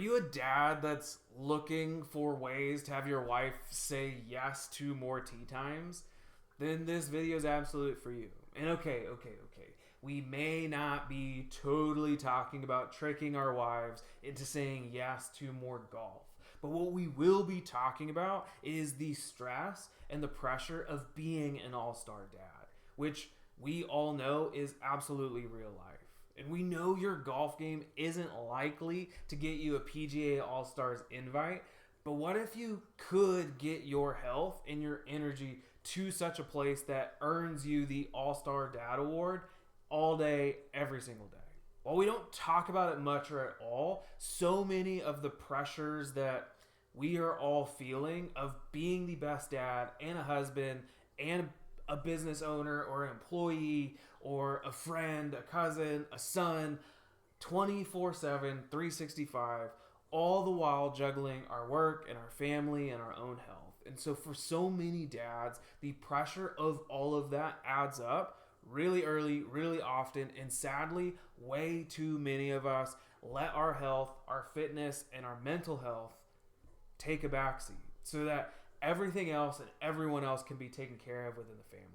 you a dad that's looking for ways to have your wife say yes to more tea times? Then this video is absolute for you. And okay. We may not be totally talking about tricking our wives into saying yes to more golf. But what we will be talking about is the stress and the pressure of being an all-star dad, which we all know is absolutely real life. And we know your golf game isn't likely to get you a PGA All-Stars invite, but what if you could get your health and your energy to such a place that earns you the All-Star Dad Award all day, every single day? While we don't talk about it much or at all, so many of the pressures that we are all feeling of being the best dad and a husband and a business owner or an employee or a friend, a cousin, a son, 24/7, 365, all the while juggling our work and our family and our own health. And so for so many dads, the pressure of all of that adds up really early, really often, and sadly, way too many of us let our health, our fitness, and our mental health take a backseat so that everything else and everyone else can be taken care of within the family.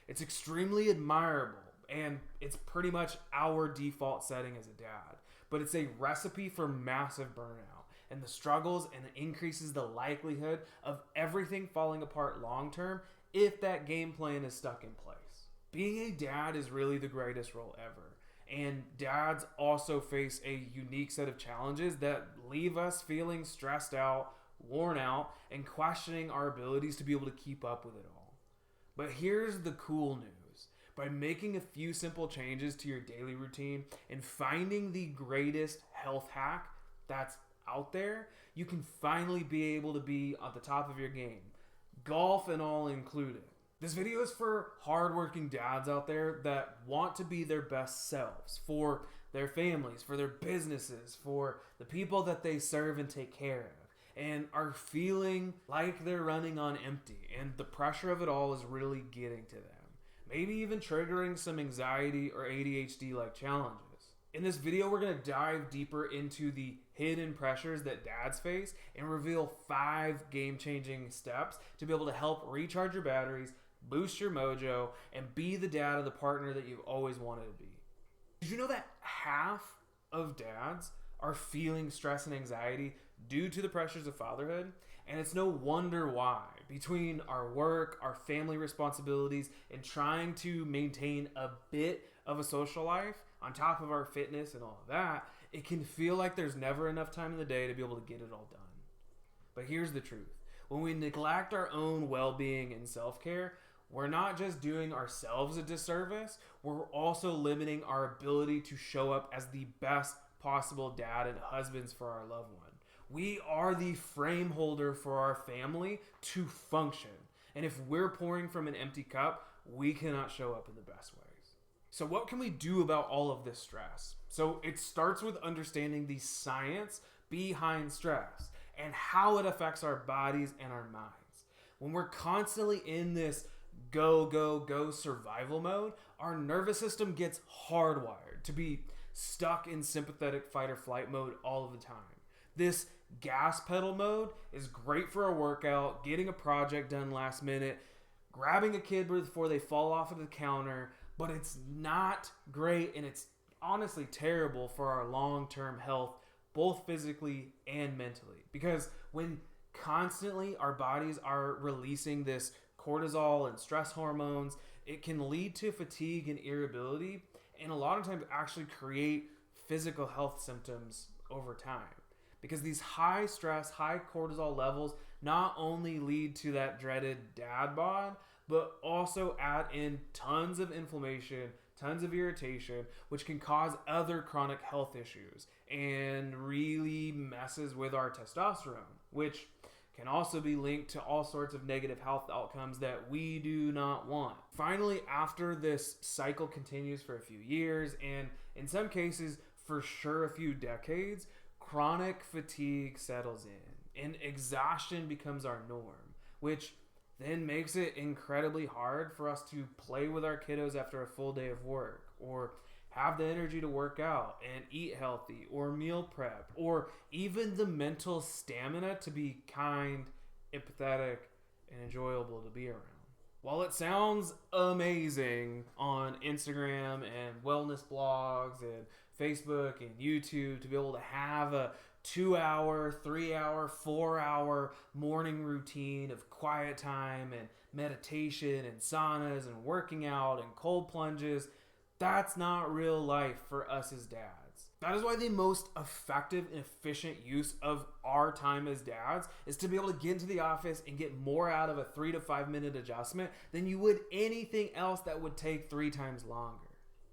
It's extremely admirable, and it's pretty much our default setting as a dad, but it's a recipe for massive burnout, and the struggles and it increases the likelihood of everything falling apart long term if that game plan is stuck in place. Being a dad is really the greatest role ever. And dads also face a unique set of challenges that leave us feeling stressed out, worn out, and questioning our abilities to be able to keep up with it all. But here's the cool news. By making a few simple changes to your daily routine and finding the greatest health hack that's out there, you can finally be able to be at the top of your game, golf and all included. This video is for hardworking dads out there that want to be their best selves for their families, for their businesses, for the people that they serve and take care of, and are feeling like they're running on empty, and the pressure of it all is really getting to them, maybe even triggering some anxiety or ADHD-like challenges. In this video, we're going to dive deeper into the hidden pressures that dads face and reveal 5 game-changing steps to be able to help recharge your batteries, boost your mojo, and be the dad of the partner that you've always wanted to be. Did you know that half of dads are feeling stress and anxiety due to the pressures of fatherhood? And it's no wonder why. Between our work, our family responsibilities, and trying to maintain a bit of a social life on top of our fitness and all of that, it can feel like there's never enough time in the day to be able to get it all done. But here's the truth. When we neglect our own well-being and self-care, we're not just doing ourselves a disservice, we're also limiting our ability to show up as the best possible dad and husbands for our loved one. We are the frame holder for our family to function. And if we're pouring from an empty cup, we cannot show up in the best ways. So what can we do about all of this stress? So it starts with understanding the science behind stress and how it affects our bodies and our minds. When we're constantly in this go survival mode, our nervous system gets hardwired to be stuck in sympathetic fight or flight mode all of the time. This gas pedal mode is great for a workout, getting a project done last minute, grabbing a kid before they fall off of the counter, but it's not great, and it's honestly terrible for our long-term health, both physically and mentally. Because when constantly our bodies are releasing this cortisol and stress hormones, it can lead to fatigue and irritability, and a lot of times actually create physical health symptoms over time. Because these high stress, high cortisol levels not only lead to that dreaded dad bod, but also add in tons of inflammation, tons of irritation, which can cause other chronic health issues and really messes with our testosterone, which can also be linked to all sorts of negative health outcomes that we do not want. Finally, after this cycle continues for a few years, and in some cases, for sure a few decades, chronic fatigue settles in, and exhaustion becomes our norm, which then makes it incredibly hard for us to play with our kiddos after a full day of work, or have the energy to work out and eat healthy or meal prep, or even the mental stamina to be kind, empathetic, and enjoyable to be around. While it sounds amazing on Instagram and wellness blogs and Facebook and YouTube to be able to have a 2-hour, 3-hour, 4-hour morning routine of quiet time and meditation and saunas and working out and cold plunges, that's not real life for us as dads. That is why the most effective and efficient use of our time as dads is to be able to get into the office and get more out of a 3 to 5 minute adjustment than you would anything else that would take 3 times longer.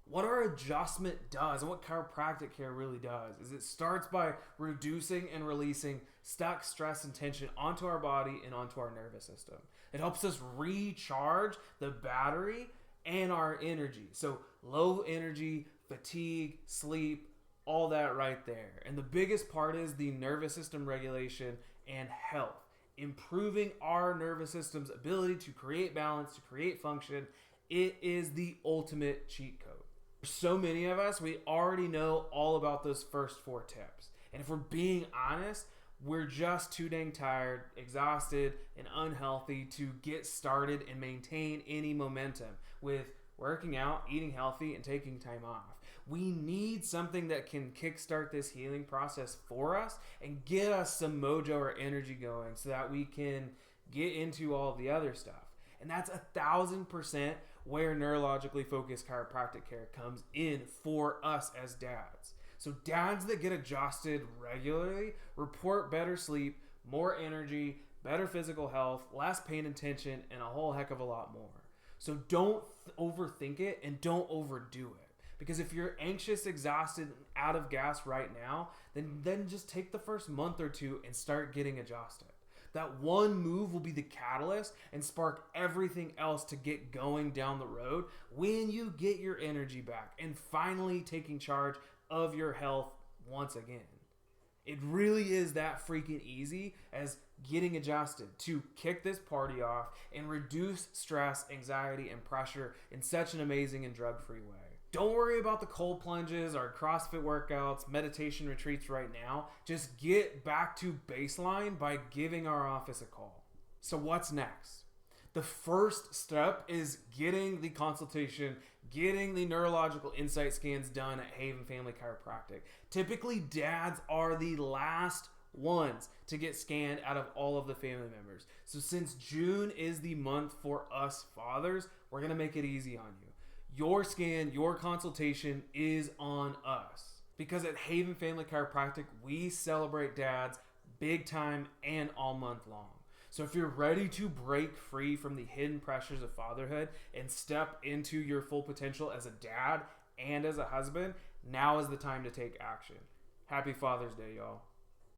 What our adjustment does and what chiropractic care really does is it starts by reducing and releasing stuck stress and tension onto our body and onto our nervous system. It helps us recharge the battery and our energy. So low energy, fatigue, sleep, all that right there. And the biggest part is the nervous system regulation and health. Improving our nervous system's ability to create balance, to create function. It is the ultimate cheat code. For so many of us, we already know all about those first 4 tips. And if we're being honest, we're just too dang tired, exhausted, and unhealthy to get started and maintain any momentum with working out, eating healthy, and taking time off. We need something that can kickstart this healing process for us and get us some mojo or energy going so that we can get into all the other stuff. And that's 1,000% where neurologically focused chiropractic care comes in for us as dads. So dads that get adjusted regularly report better sleep, more energy, better physical health, less pain and tension, and a whole heck of a lot more. So don't overthink it and don't overdo it. Because if you're anxious, exhausted, and out of gas right now, then just take the first month or 2 and start getting adjusted. That one move will be the catalyst and spark everything else to get going down the road when you get your energy back and finally taking charge of your health once again. It really is that freaking easy as getting adjusted to kick this party off and reduce stress, anxiety, and pressure in such an amazing and drug-free way. Don't worry about the cold plunges or CrossFit workouts, meditation retreats right now. Just get back to baseline by giving our office a call. So what's next? The first step is getting the consultation, getting the neurological insight scans done at Haven Family Chiropractic. Typically, dads are the last ones to get scanned out of all of the family members. So since June is the month for us fathers, we're going to make it easy on you. Your scan, your consultation is on us. Because at Haven Family Chiropractic, we celebrate dads big time and all month long. So if you're ready to break free from the hidden pressures of fatherhood and step into your full potential as a dad and as a husband, now is the time to take action. Happy Father's Day, y'all.